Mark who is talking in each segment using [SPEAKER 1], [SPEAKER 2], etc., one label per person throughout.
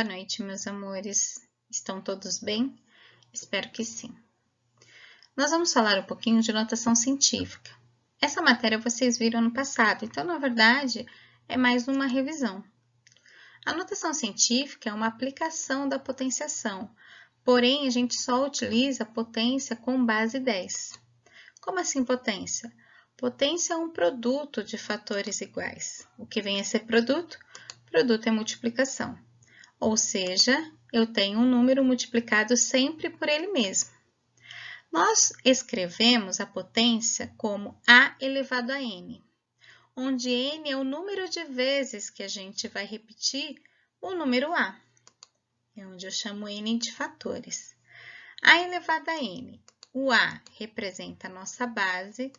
[SPEAKER 1] Boa noite, meus amores. Estão todos bem? Espero que sim. Nós vamos falar um pouquinho de notação científica. Essa matéria vocês viram no passado, então, na verdade, é mais uma revisão. A notação científica é uma aplicação da potenciação, porém, a gente só utiliza potência com base 10. Como assim potência? Potência é um produto de fatores iguais. O que vem a ser produto? Produto é multiplicação. Ou seja, eu tenho um número multiplicado sempre por ele mesmo. Nós escrevemos a potência como a elevado a n, onde n é o número de vezes que a gente vai repetir o número a. É onde eu chamo n de fatores. A elevado a n, o a representa a nossa base,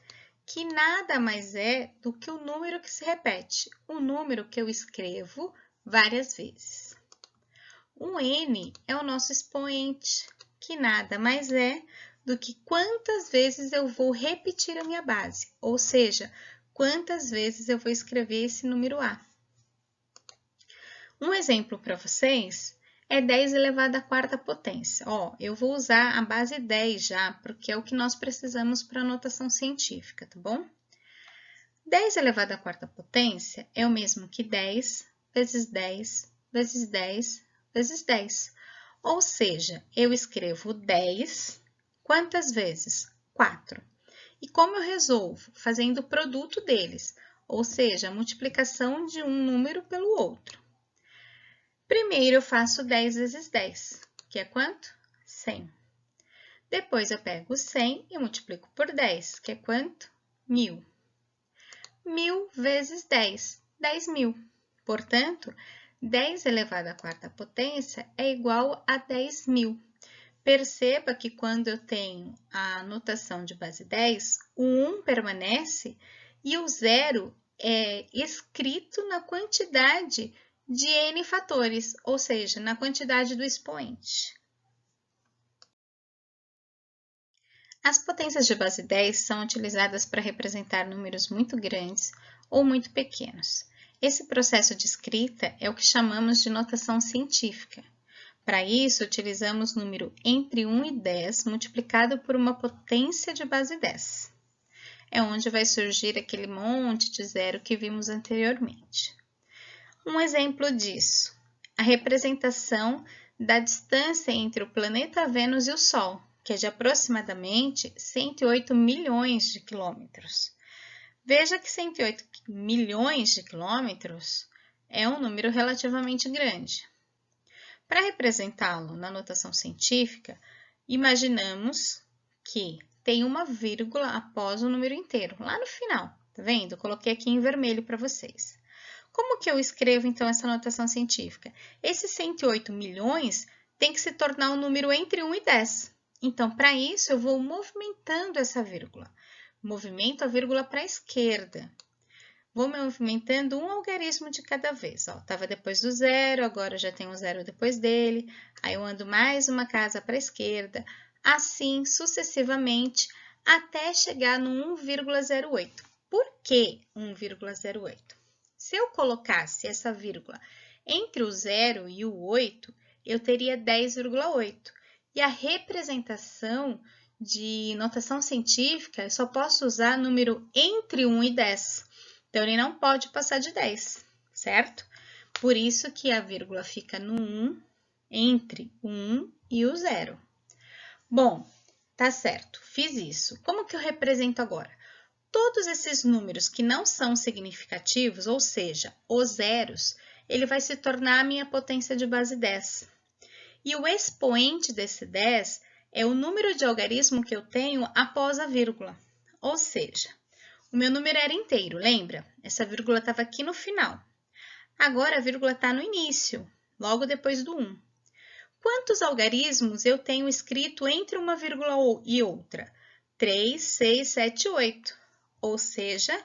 [SPEAKER 1] que nada mais é do que o número que se repete, o número que eu escrevo várias vezes. O n é o nosso expoente, que nada mais é do que quantas vezes eu vou repetir a minha base, ou seja, quantas vezes eu vou escrever esse número a. Um exemplo para vocês é 10 elevado à quarta potência. Eu vou usar a base 10 já, porque é o que nós precisamos para a notação científica, tá bom? 10 elevado à quarta potência é o mesmo que 10 vezes 10 vezes 10 vezes 10. Ou seja, eu escrevo 10, quantas vezes? 4. E como eu resolvo? Fazendo o produto deles, ou seja, a multiplicação de um número pelo outro. Primeiro eu faço 10 vezes 10, que é quanto? 100. Depois eu pego 100 e multiplico por 10, que é quanto? 1000. 1000 vezes 10, 10.000. Portanto, 10 elevado à quarta potência é igual a 10.000. Perceba que quando eu tenho a notação de base 10, o 1 permanece e o 0 é escrito na quantidade de n fatores, ou seja, na quantidade do expoente. As potências de base 10 são utilizadas para representar números muito grandes ou muito pequenos. Esse processo de escrita é o que chamamos de notação científica. Para isso, utilizamos o número entre 1 e 10 multiplicado por uma potência de base 10. É onde vai surgir aquele monte de zero que vimos anteriormente. Um exemplo disso, a representação da distância entre o planeta Vênus e o Sol, que é de aproximadamente 108 milhões de quilômetros. Veja que 108 milhões de quilômetros é um número relativamente grande. Para representá-lo na notação científica, imaginamos que tem uma vírgula após o número inteiro, lá no final, tá vendo? Eu coloquei aqui em vermelho para vocês. Como que eu escrevo, então, essa notação científica? Esses 108 milhões tem que se tornar um número entre 1 e 10. Então, para isso, eu vou movimentando essa vírgula. Movimento a vírgula para a esquerda. Vou movimentando um algarismo de cada vez. Estava depois do zero, agora já tem um zero depois dele. Aí eu ando mais uma casa para a esquerda. Assim, sucessivamente, até chegar no 1,08. Por que 1,08? Se eu colocasse essa vírgula entre o 0 e o 8, eu teria 10,8. E a representação de notação científica, eu só posso usar número entre 1 e 10. Então, ele não pode passar de 10, certo? Por isso que a vírgula fica no 1, entre o 1 e o 0. Bom, tá certo, fiz isso. Como que eu represento agora? Todos esses números que não são significativos, ou seja, os zeros, ele vai se tornar a minha potência de base 10. E o expoente desse 10 é o número de algarismo que eu tenho após a vírgula. Ou seja, o meu número era inteiro, lembra? Essa vírgula estava aqui no final. Agora a vírgula está no início, logo depois do 1. Quantos algarismos eu tenho escrito entre uma vírgula e outra? 3, 6, 7, 8. Ou seja,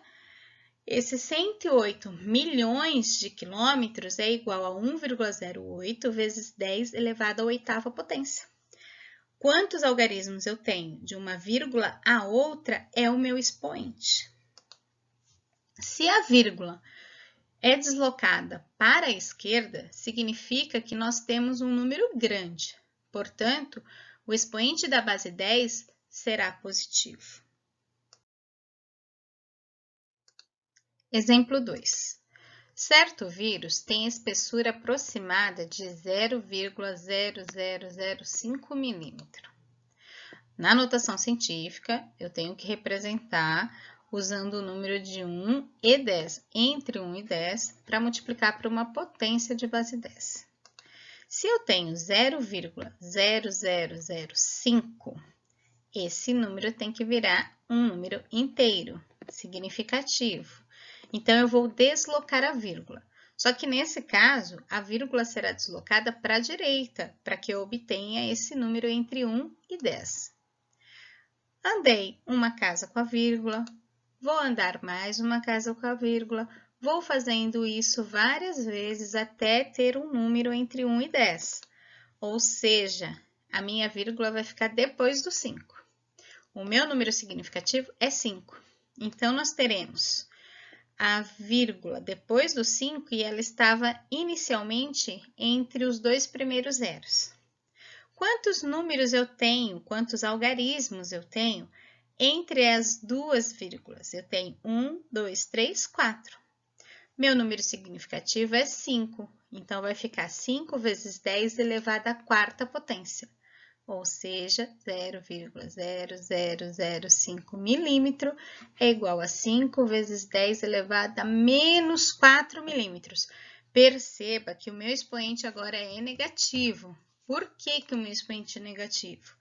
[SPEAKER 1] esses 108 milhões de quilômetros é igual a 1,08 vezes 10 elevado à oitava potência. Quantos algarismos eu tenho de uma vírgula a outra é o meu expoente. Se a vírgula é deslocada para a esquerda, significa que nós temos um número grande. Portanto, o expoente da base 10 será positivo. Exemplo 2. Certo vírus tem espessura aproximada de 0,0005 milímetro. Na notação científica, eu tenho que representar usando o número de 1 e 10, entre 1 e 10, para multiplicar por uma potência de base 10. Se eu tenho 0,0005, esse número tem que virar um número inteiro, significativo. Então, eu vou deslocar a vírgula. Só que nesse caso, a vírgula será deslocada para a direita, para que eu obtenha esse número entre 1 e 10. Andei uma casa com a vírgula, vou andar mais uma casa com a vírgula, vou fazendo isso várias vezes até ter um número entre 1 e 10. Ou seja, a minha vírgula vai ficar depois do 5. O meu número significativo é 5. Então, nós teremos a vírgula depois do 5 e ela estava inicialmente entre os dois primeiros zeros. Quantos números eu tenho, quantos algarismos eu tenho entre as duas vírgulas? Eu tenho 1, 2, 3, 4. Meu número significativo é 5, então vai ficar 5 vezes 10 elevado à quarta potência, ou seja, 0,0005 milímetro é igual a 5 vezes 10 elevado a menos 4 milímetros. Perceba que o meu expoente agora é negativo. Por que o meu expoente é negativo?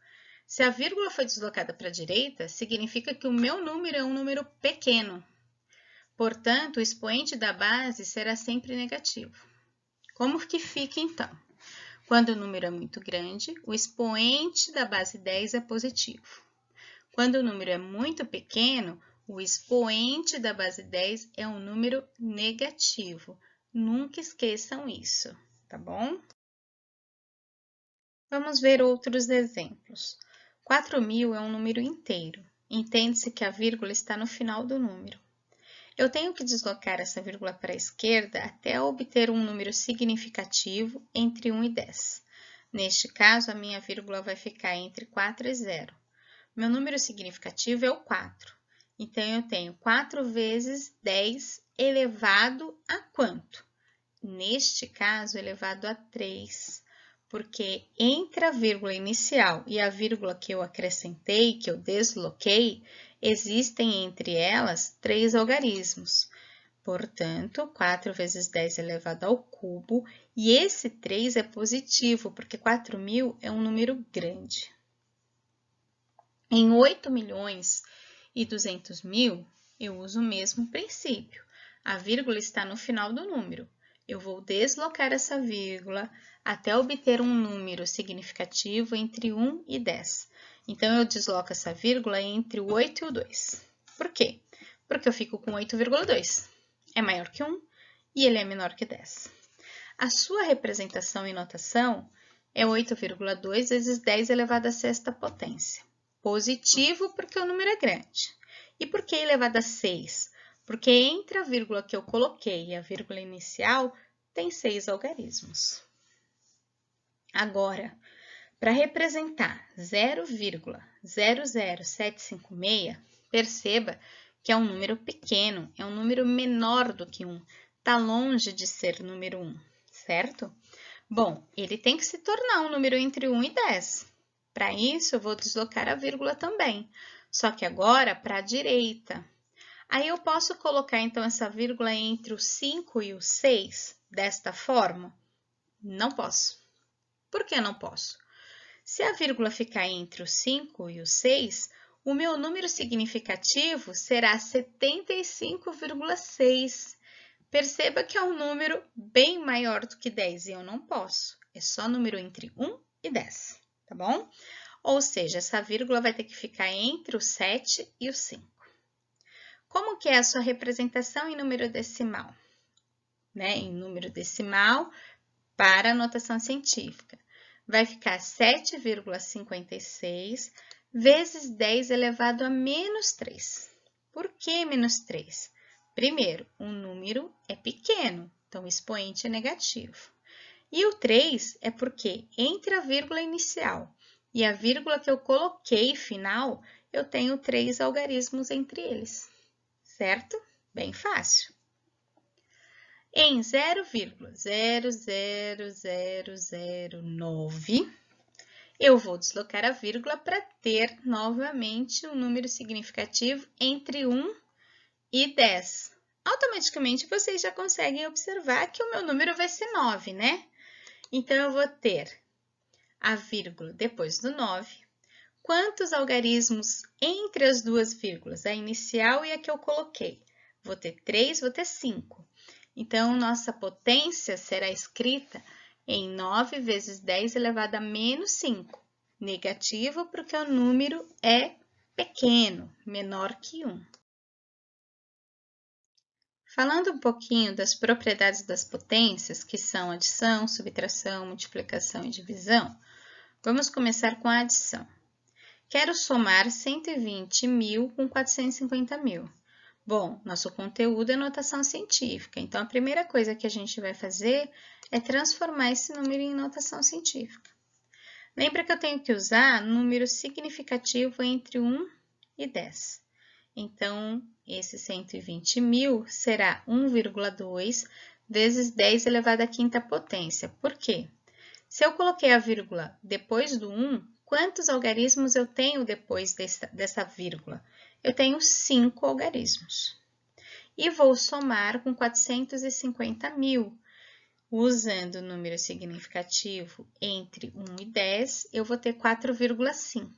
[SPEAKER 1] Se a vírgula foi deslocada para a direita, significa que o meu número é um número pequeno. Portanto, o expoente da base será sempre negativo. Como que fica então? Quando o número é muito grande, o expoente da base 10 é positivo. Quando o número é muito pequeno, o expoente da base 10 é um número negativo. Nunca esqueçam isso, tá bom? Vamos ver outros exemplos. 4.000 é um número inteiro. Entende-se que a vírgula está no final do número. Eu tenho que deslocar essa vírgula para a esquerda até obter um número significativo entre 1 e 10. Neste caso, a minha vírgula vai ficar entre 4 e 0. Meu número significativo é o 4. Então, eu tenho 4 vezes 10 elevado a quanto? Neste caso, elevado a 3. Porque entre a vírgula inicial e a vírgula que eu acrescentei, que eu desloquei, existem entre elas 3 algarismos. Portanto, 4 vezes 10 elevado ao cubo, e esse 3 é positivo, porque 4.000 é um número grande. Em 8.200.000, eu uso o mesmo princípio. A vírgula está no final do número. Eu vou deslocar essa vírgula até obter um número significativo entre 1 e 10. Então, eu desloco essa vírgula entre o 8 e o 2. Por quê? Porque eu fico com 8,2. É maior que 1 e ele é menor que 10. A sua representação em notação é 8,2 vezes 10 elevado à sexta potência. Positivo porque o número é grande. E por que elevado a 6? Porque entre a vírgula que eu coloquei e a vírgula inicial tem 6 algarismos. Agora, para representar 0,00756, perceba que é um número pequeno, é um número menor do que 1. Está longe de ser número 1, certo? Bom, ele tem que se tornar um número entre 1 e 10. Para isso, eu vou deslocar a vírgula também, só que agora para a direita. Aí eu posso colocar, então, essa vírgula entre o 5 e o 6 desta forma? Não posso. Por que não posso? Se a vírgula ficar entre o 5 e o 6, o meu número significativo será 75,6. Perceba que é um número bem maior do que 10 e eu não posso. É só número entre 1 e 10, tá bom? Ou seja, essa vírgula vai ter que ficar entre o 7 e o 5. Como que é a sua representação em número decimal? Em número decimal para a notação científica. Vai ficar 7,56 vezes 10 elevado a menos 3. Por que menos 3? Primeiro, o número é pequeno, então o expoente é negativo. E o 3 é porque entre a vírgula inicial e a vírgula que eu coloquei final, eu tenho 3 algarismos entre eles, certo? Bem fácil. Em 0,00009, eu vou deslocar a vírgula para ter novamente um número significativo entre 1 e 10. Automaticamente, vocês já conseguem observar que o meu número vai ser 9, né? Então, eu vou ter a vírgula depois do 9. Quantos algarismos entre as duas vírgulas, a inicial e a que eu coloquei? Vou ter 3, vou ter 5. Então, nossa potência será escrita em 9 vezes 10 elevado a menos 5. Negativo porque o número é pequeno, menor que 1. Falando um pouquinho das propriedades das potências, que são adição, subtração, multiplicação e divisão, vamos começar com a adição. Quero somar 120.000 com 450.000. Bom, nosso conteúdo é notação científica, então a primeira coisa que a gente vai fazer é transformar esse número em notação científica. Lembra que eu tenho que usar número significativo entre 1 e 10. Então, esse 120.000 será 1,2 vezes 10 elevado à quinta potência. Por quê? Se eu coloquei a vírgula depois do 1, quantos algarismos eu tenho depois dessa vírgula? Eu tenho 5 algarismos. E vou somar com 450.000. Usando o número significativo entre 1 e 10, eu vou ter 4,5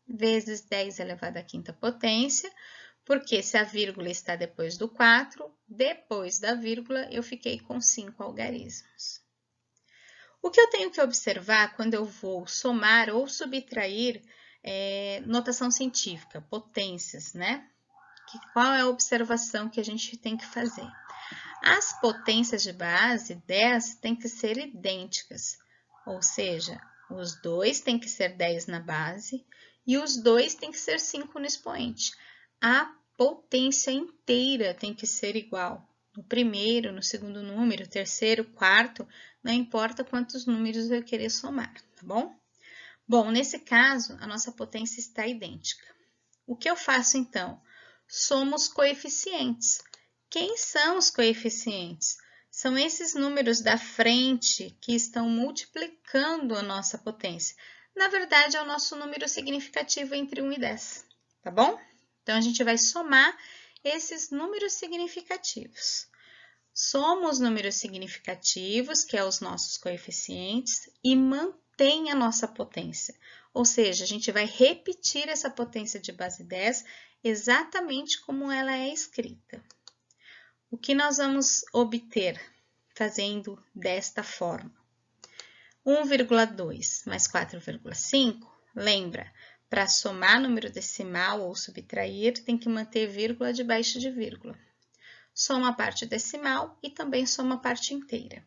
[SPEAKER 1] vezes 10 elevado à quinta potência, porque se a vírgula está depois do 4, depois da vírgula eu fiquei com 5 algarismos. O que eu tenho que observar quando eu vou somar ou subtrair notação científica, potências, né? Qual é a observação que a gente tem que fazer? As potências de base 10 têm que ser idênticas, ou seja, os dois têm que ser 10 na base e os dois têm que ser 5 no expoente. A potência inteira tem que ser igual. No primeiro, no segundo número, terceiro, quarto, não importa quantos números eu querer somar, tá bom? Bom, nesse caso, a nossa potência está idêntica. O que eu faço então? Somo os coeficientes. Quem são os coeficientes? São esses números da frente que estão multiplicando a nossa potência. Na verdade, é o nosso número significativo entre 1 e 10, tá bom? Então, a gente vai somar esses números significativos. Soma os números significativos, que é os nossos coeficientes, e mantém a nossa potência. Ou seja, a gente vai repetir essa potência de base 10 exatamente como ela é escrita. O que nós vamos obter fazendo desta forma? 1,2 mais 4,5, lembra, para somar número decimal ou subtrair, tem que manter vírgula debaixo de vírgula. Soma a parte decimal e também soma a parte inteira.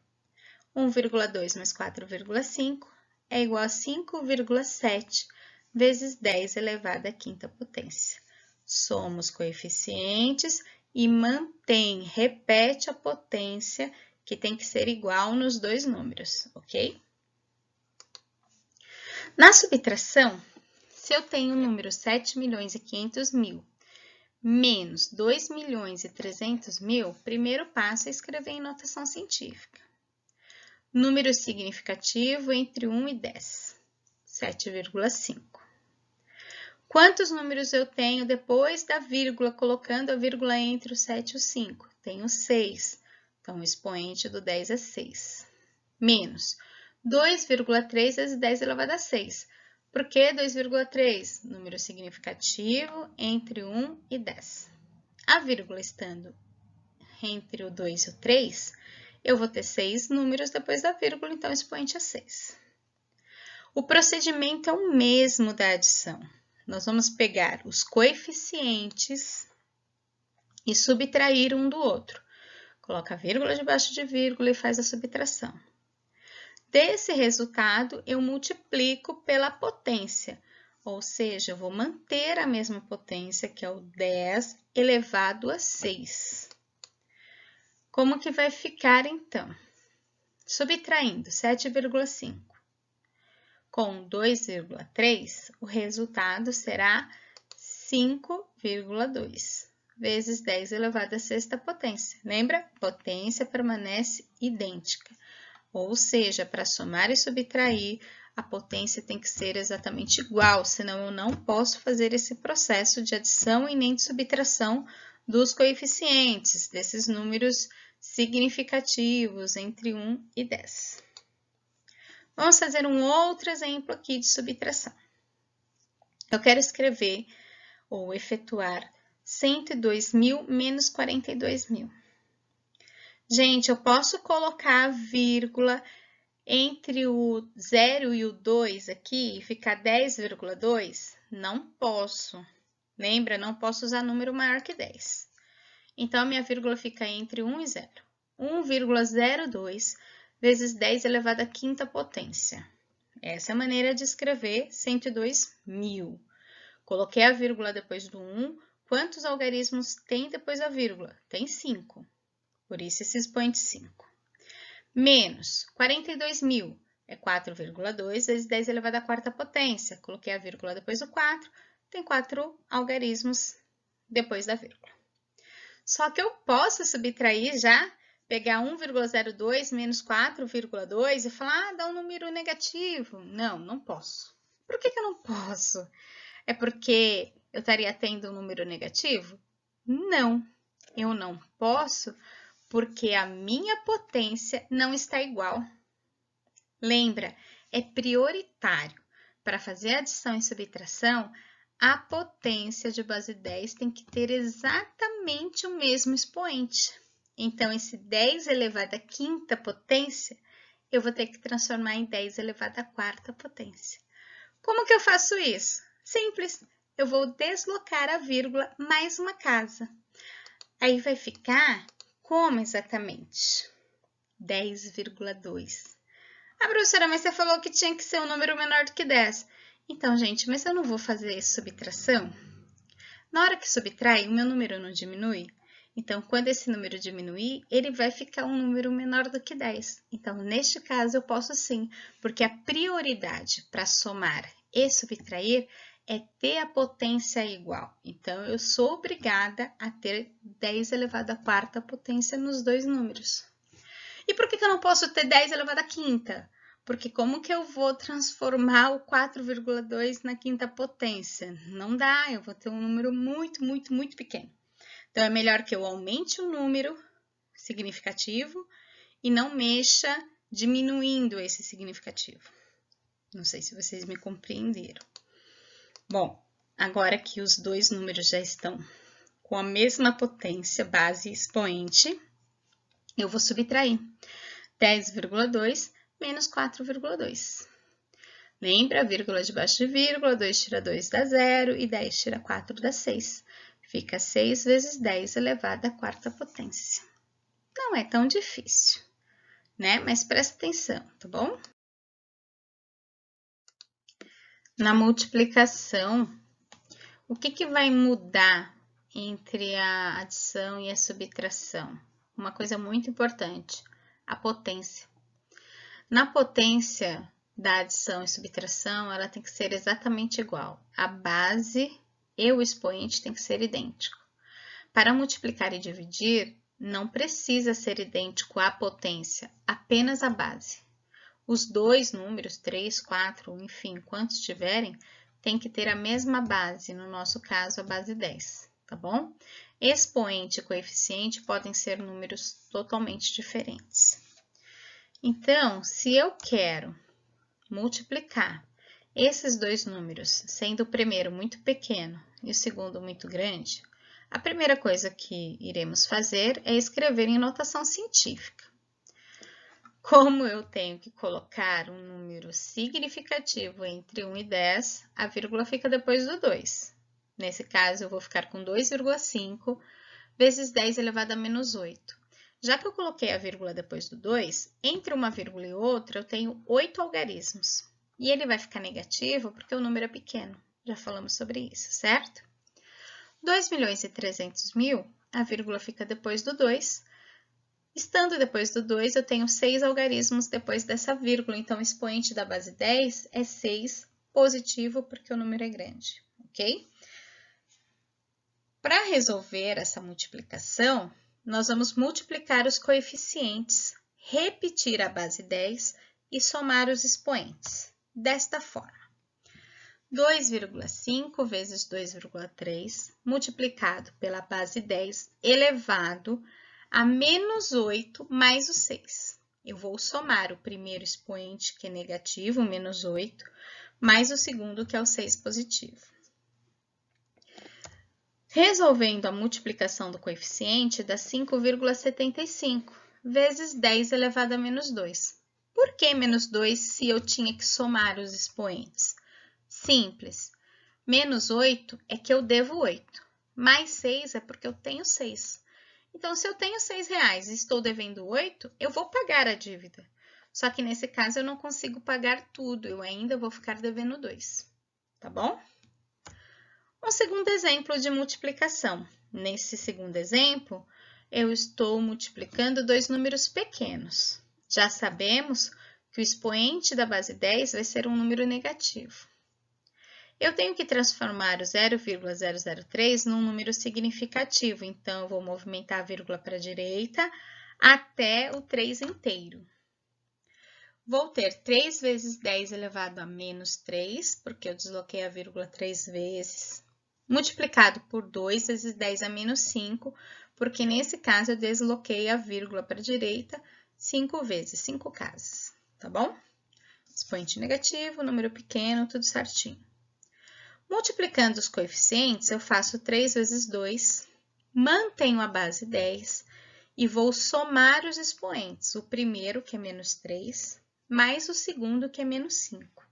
[SPEAKER 1] 1,2 mais 4,5 é igual a 5,7 vezes 10 elevado à quinta potência. Soma os coeficientes e mantém, repete a potência, que tem que ser igual nos dois números, ok? Na subtração, se eu tenho o número 7.500.000 menos 2.300.000, primeiro passo é escrever em notação científica. Número significativo entre 1 e 10, 7,5. Quantos números eu tenho depois da vírgula, colocando a vírgula entre o 7 e o 5? Tenho 6, então o expoente do 10 é 6. Menos 2,3 vezes 10 elevado a 6. Por que 2,3? Número significativo entre 1 e 10. A vírgula estando entre o 2 e o 3, eu vou ter 6 números depois da vírgula, então o expoente é 6. O procedimento é o mesmo da adição. Nós vamos pegar os coeficientes e subtrair um do outro. Coloca a vírgula debaixo de vírgula e faz a subtração. Desse resultado, eu multiplico pela potência, ou seja, eu vou manter a mesma potência, que é o 10 elevado a 6. Como que vai ficar, então? Subtraindo 7,5 com 2,3, o resultado será 5,2 vezes 10 elevado à sexta potência. Lembra? Potência permanece idêntica. Ou seja, para somar e subtrair, a potência tem que ser exatamente igual, senão eu não posso fazer esse processo de adição e nem de subtração dos coeficientes, desses números significativos entre 1 e 10. Vamos fazer um outro exemplo aqui de subtração. Eu quero escrever ou efetuar 102.000 menos 42.000. Gente, eu posso colocar a vírgula entre o 0 e o 2 aqui e ficar 10,2? Não posso. Lembra? Não posso usar número maior que 10. Então, a minha vírgula fica entre 1 e 0. 1,02 vezes 10 elevado à quinta potência. Essa é a maneira de escrever 102.000. Coloquei a vírgula depois do 1. Quantos algarismos tem depois da vírgula? Tem 5. Por isso, esse expoente 5. Menos 42.000 é 4,2 vezes 10 elevado à quarta potência. Coloquei a vírgula depois do 4. Tem 4 algarismos depois da vírgula. Só que eu posso subtrair já, pegar 1,02 menos 4,2 e falar, dá um número negativo. Não, não posso. Por que eu não posso? É porque eu estaria tendo um número negativo? Não, eu não posso porque a minha potência não está igual. Lembra, é prioritário. Para fazer adição e subtração, a potência de base 10 tem que ter exatamente o mesmo expoente. Então, esse 10 elevado à quinta potência, eu vou ter que transformar em 10 elevado à quarta potência. Como que eu faço isso? Simples, eu vou deslocar a vírgula mais uma casa. Aí vai ficar como exatamente? 10,2. Ah, professora, mas você falou que tinha que ser um número menor do que 10. Então, gente, mas eu não vou fazer subtração? Na hora que subtrai, o meu número não diminui? Então, quando esse número diminuir, ele vai ficar um número menor do que 10. Então, neste caso, eu posso sim, porque a prioridade para somar e subtrair é ter a potência igual. Então, eu sou obrigada a ter 10 elevado à quarta potência nos dois números. E por que eu não posso ter 10 elevado à quinta? Porque como que eu vou transformar o 4,2 na quinta potência? Não dá, eu vou ter um número muito, muito, muito pequeno. Então, é melhor que eu aumente o número significativo e não mexa diminuindo esse significativo. Não sei se vocês me compreenderam. Bom, agora que os dois números já estão com a mesma potência, base e expoente, eu vou subtrair 10,2 menos 4,2. Lembra, vírgula debaixo de vírgula, 2 tira 2 dá 0 e 10 tira 4 dá 6. Fica 6 vezes 10 elevado à quarta potência. Não é tão difícil, né? Mas presta atenção, tá bom? Na multiplicação, o que vai mudar entre a adição e a subtração? Uma coisa muito importante, a potência. Na potência da adição e subtração, ela tem que ser exatamente igual. A base e o expoente tem que ser idêntico. Para multiplicar e dividir, não precisa ser idêntico à potência, apenas a base. Os dois números, 3, 4, enfim, quantos tiverem, tem que ter a mesma base, no nosso caso, a base 10, tá bom? Expoente e coeficiente podem ser números totalmente diferentes. Então, se eu quero multiplicar esses dois números, sendo o primeiro muito pequeno e o segundo muito grande, a primeira coisa que iremos fazer é escrever em notação científica. Como eu tenho que colocar um número significativo entre 1 e 10, a vírgula fica depois do 2. Nesse caso, eu vou ficar com 2,5 vezes 10 elevado a menos 8. Já que eu coloquei a vírgula depois do 2, entre uma vírgula e outra, eu tenho 8 algarismos. E ele vai ficar negativo porque o número é pequeno. Já falamos sobre isso, certo? 2.300.000, a vírgula fica depois do 2. Estando depois do 2, eu tenho 6 algarismos depois dessa vírgula, então o expoente da base 10 é 6 positivo, porque o número é grande, ok? Para resolver essa multiplicação, nós vamos multiplicar os coeficientes, repetir a base 10 e somar os expoentes, desta forma. 2,5 vezes 2,3 multiplicado pela base 10 elevado a menos 8 mais o 6. Eu vou somar o primeiro expoente, que é negativo, menos 8, mais o segundo, que é o 6 positivo. Resolvendo a multiplicação do coeficiente, dá 5,75 vezes 10 elevado a menos 2. Por que menos 2 se eu tinha que somar os expoentes? Simples. Menos 8 é que eu devo 8. Mais 6 é porque eu tenho 6. Então, se eu tenho R$6 e estou devendo 8, eu vou pagar a dívida. Só que nesse caso eu não consigo pagar tudo, eu ainda vou ficar devendo 2. Tá bom? Um segundo exemplo de multiplicação. Nesse segundo exemplo, eu estou multiplicando dois números pequenos. Já sabemos que o expoente da base 10 vai ser um número negativo. Eu tenho que transformar o 0,003 num número significativo, então eu vou movimentar a vírgula para a direita até o 3 inteiro. Vou ter 3 vezes 10 elevado a menos 3, porque eu desloquei a vírgula 3 vezes, multiplicado por 2 vezes 10 a menos 5, porque nesse caso eu desloquei a vírgula para a direita 5 vezes, 5 casas, tá bom? Expoente negativo, número pequeno, tudo certinho. Multiplicando os coeficientes, eu faço 3 vezes 2, mantenho a base 10 e vou somar os expoentes. O primeiro, que é menos 3, mais o segundo, que é menos 5.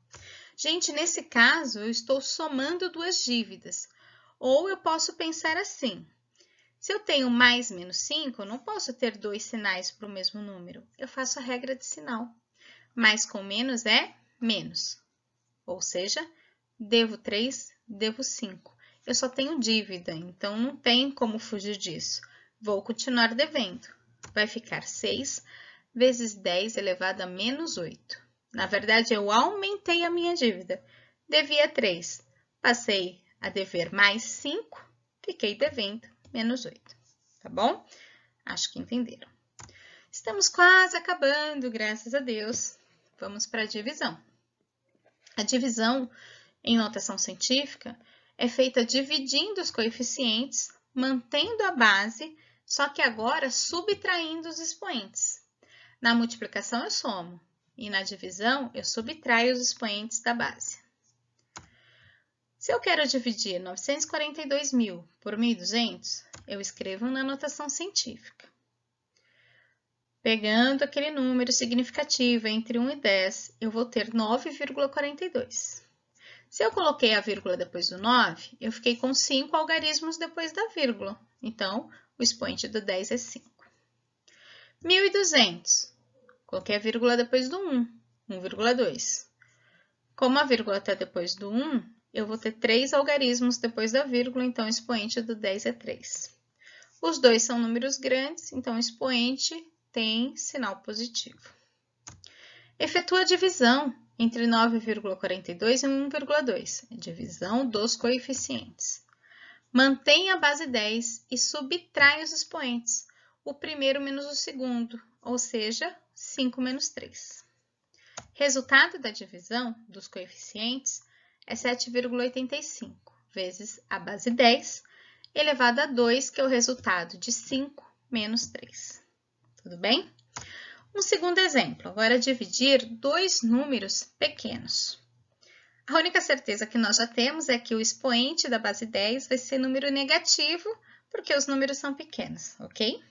[SPEAKER 1] Gente, nesse caso, eu estou somando duas dívidas. Ou eu posso pensar assim, se eu tenho mais menos 5, eu não posso ter dois sinais para o mesmo número. Eu faço a regra de sinal. Mais com menos é menos. Ou seja, devo 3, devo 5. Eu só tenho dívida, então não tem como fugir disso. Vou continuar devendo. Vai ficar 6 vezes 10 elevado a menos 8. Na verdade, eu aumentei a minha dívida. Devia 3, passei a dever mais 5, fiquei devendo menos 8. Tá bom? Acho que entenderam. Estamos quase acabando, graças a Deus. Vamos para a divisão. A divisão em notação científica é feita dividindo os coeficientes, mantendo a base, só que agora subtraindo os expoentes. Na multiplicação eu somo e na divisão eu subtraio os expoentes da base. Se eu quero dividir 942.000 por 1.200, eu escrevo na notação científica. Pegando aquele número significativo entre 1 e 10, eu vou ter 9,42. Se eu coloquei a vírgula depois do 9, eu fiquei com 5 algarismos depois da vírgula. Então, o expoente do 10 é 5. 1.200. Coloquei a vírgula depois do 1, 1,2. Como a vírgula está depois do 1, eu vou ter 3 algarismos depois da vírgula, então o expoente do 10 é 3. Os dois são números grandes, então o expoente tem sinal positivo. Efetua a divisão entre 9,42 e 1,2, a divisão dos coeficientes. Mantém a base 10 e subtrai os expoentes, o primeiro menos o segundo, ou seja, 5 menos 3. Resultado da divisão dos coeficientes é 7,85 vezes a base 10 elevado a 2, que é o resultado de 5 menos 3. Tudo bem? Um segundo exemplo, agora dividir dois números pequenos. A única certeza que nós já temos é que o expoente da base 10 vai ser número negativo, porque os números são pequenos, ok?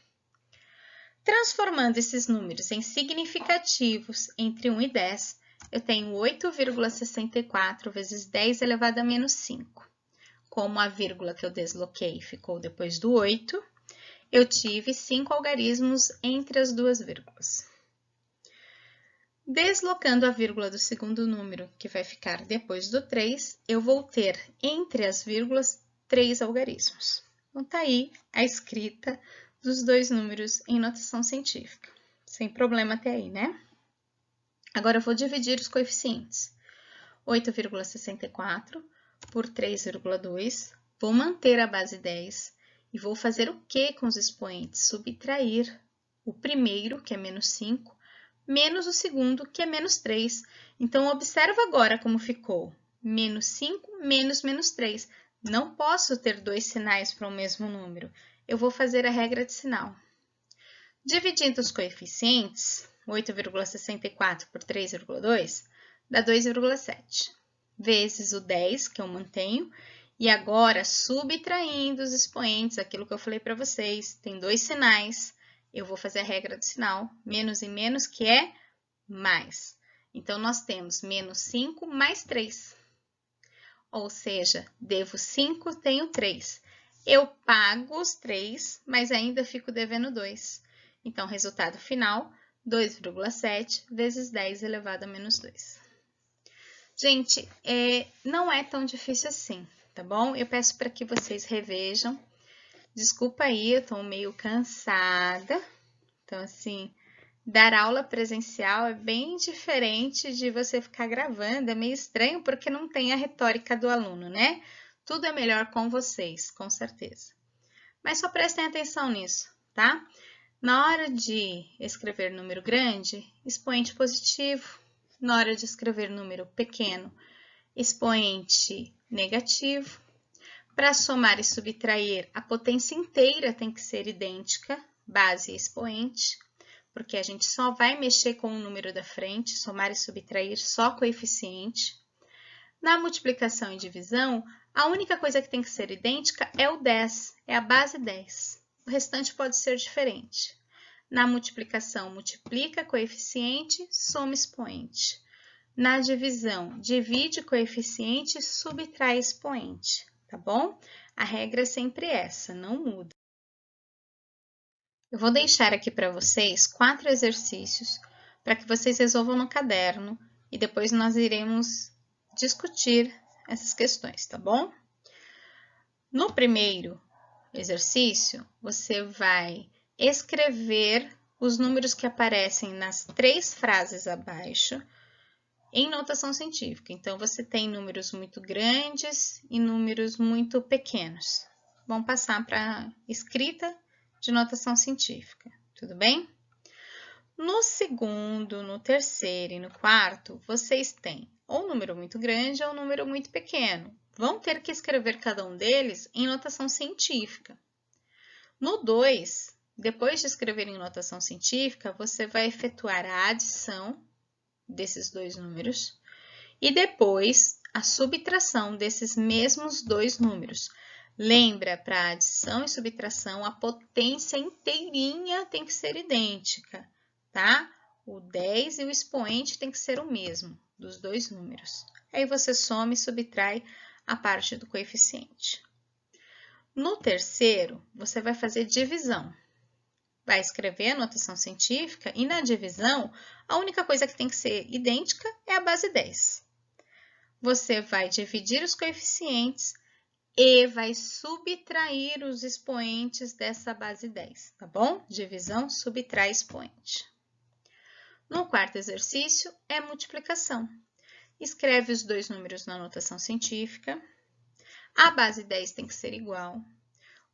[SPEAKER 1] Transformando esses números em significativos entre 1 e 10, eu tenho 8,64 vezes 10 elevado a menos 5. Como a vírgula que eu desloquei ficou depois do 8, eu tive 5 algarismos entre as duas vírgulas. Deslocando a vírgula do segundo número, que vai ficar depois do 3, eu vou ter entre as vírgulas 3 algarismos. Então, tá aí a escrita dos dois números em notação científica. Sem problema até aí, né? Agora eu vou dividir os coeficientes. 8,64 por 3,2. Vou manter a base 10 e vou fazer o que com os expoentes? Subtrair o primeiro, que é menos 5, menos o segundo, que é menos 3. Então, observa agora como ficou. Menos 5 menos menos 3. Não posso ter dois sinais para o mesmo número. Eu vou fazer a regra de sinal. Dividindo os coeficientes, 8,64 por 3,2, dá 2,7. Vezes o 10, que eu mantenho, e agora, subtraindo os expoentes, aquilo que eu falei para vocês, tem dois sinais, eu vou fazer a regra do sinal, menos e menos, que é mais. Então, nós temos menos 5 mais 3. Ou seja, devo 5, tenho 3. Eu pago os 3, mas ainda fico devendo 2. Então, resultado final, 2,7 vezes 10 elevado a menos 2. Gente, não é tão difícil assim, tá bom? Eu peço para que vocês revejam. Desculpa aí, eu tô meio cansada. Então, assim, dar aula presencial é bem diferente de você ficar gravando. É meio estranho porque não tem a retórica do aluno, né? Tudo é melhor com vocês, com certeza. Mas só prestem atenção nisso, tá? Na hora de escrever número grande, expoente positivo. Na hora de escrever número pequeno, expoente negativo. Para somar e subtrair, a potência inteira tem que ser idêntica, base e expoente, porque a gente só vai mexer com o número da frente, somar e subtrair só coeficiente. Na multiplicação e divisão, a única coisa que tem que ser idêntica é o 10, é a base 10. O restante pode ser diferente. Na multiplicação, multiplica coeficiente, soma expoente. Na divisão, divide coeficiente, subtrai expoente, tá bom? A regra é sempre essa, não muda. Eu vou deixar aqui para vocês 4 exercícios para que vocês resolvam no caderno e depois nós iremos discutir essas questões, tá bom? No primeiro exercício, você vai escrever os números que aparecem nas 3 frases abaixo em notação científica. Então, você tem números muito grandes e números muito pequenos. Vamos passar para a escrita de notação científica, tudo bem? No segundo, no terceiro e no quarto, vocês têm ou um número muito grande ou um número muito pequeno. Vão ter que escrever cada um deles em notação científica. No 2, depois de escrever em notação científica, você vai efetuar a adição desses dois números e depois a subtração desses mesmos dois números. Lembra, para adição e subtração, a potência inteirinha tem que ser idêntica, tá? O 10 e o expoente tem que ser o mesmo dos dois números. Aí você soma e subtrai a parte do coeficiente. No terceiro, você vai fazer divisão. Vai escrever a notação científica e na divisão, a única coisa que tem que ser idêntica é a base 10. Você vai dividir os coeficientes e vai subtrair os expoentes dessa base 10, tá bom? Divisão, subtrai expoente. No quarto exercício, é multiplicação. Escreve os dois números na notação científica. A base 10 tem que ser igual.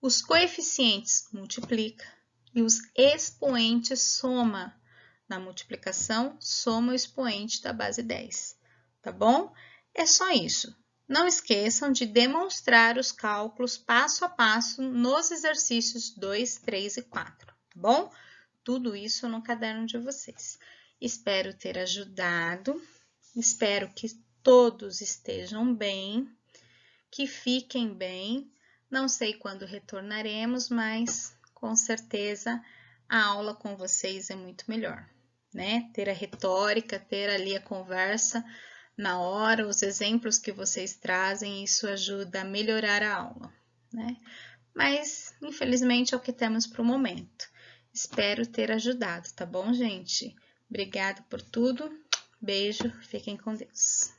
[SPEAKER 1] Os coeficientes multiplica e os expoentes soma. Na multiplicação, soma o expoente da base 10, tá bom? É só isso. Não esqueçam de demonstrar os cálculos passo a passo nos exercícios 2, 3 e 4, tá bom? Tudo isso no caderno de vocês. Espero ter ajudado, espero que todos estejam bem, que fiquem bem. Não sei quando retornaremos, mas com certeza a aula com vocês é muito melhor, né? Ter a retórica, ter ali a conversa na hora, os exemplos que vocês trazem, isso ajuda a melhorar a aula, né? Mas, infelizmente, é o que temos para o momento. Espero ter ajudado, tá bom, gente? Obrigada por tudo. Beijo, fiquem com Deus.